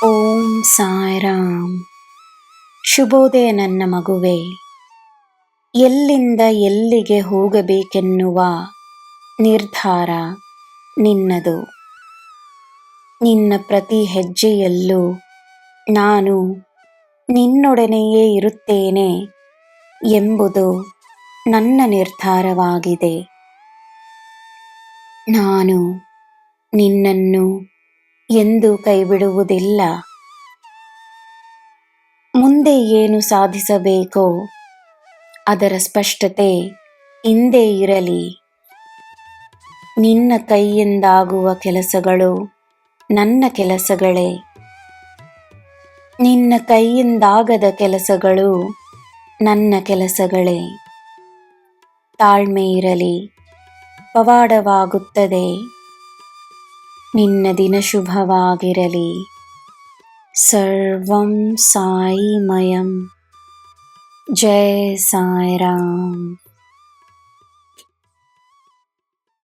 ಓಂ ಸಾಯಿರಾಮ್. ಶುಭೋದಯ ನನ್ನ ಮಗುವೆ. ಎಲ್ಲಿಂದ ಎಲ್ಲಿಗೆ ಹೋಗಬೇಕೆನ್ನುವ ನಿರ್ಧಾರ ನಿನ್ನದು. ನಿನ್ನ ಪ್ರತಿ ಹೆಜ್ಜೆಯಲ್ಲೂ ನಾನು ನಿನ್ನೊಡನೆಯೇ ಇರುತ್ತೇನೆ ಎಂಬುದು ನನ್ನ ನಿರ್ಧಾರವಾಗಿದೆ. ನಾನು ನಿನ್ನನ್ನು ಎಂದೂ ಕೈಬಿಡುವುದಿಲ್ಲ. ಮುಂದೆ ಏನು ಸಾಧಿಸಬೇಕೋ ಅದರ ಸ್ಪಷ್ಟತೆ ಇಂದೇ ಇರಲಿ. ನಿನ್ನ ಕೈಯಿಂದಾಗುವ ಕೆಲಸಗಳು ನನ್ನ ಕೆಲಸಗಳೇ, ನಿನ್ನ ಕೈಯಿಂದಾಗದ ಕೆಲಸಗಳು ನನ್ನ ಕೆಲಸಗಳೇ. ತಾಳ್ಮೆ ಇರಲಿ, ಪವಾಡವಾಗುತ್ತದೆ. ನಿನ್ನ ದಿನ ಶುಭವಾಗಿರಲಿ. ಸರ್ವಂ ಸಾಯಿಮಯಂ. ಜೈ ಸಾಯಿರಾಮ್.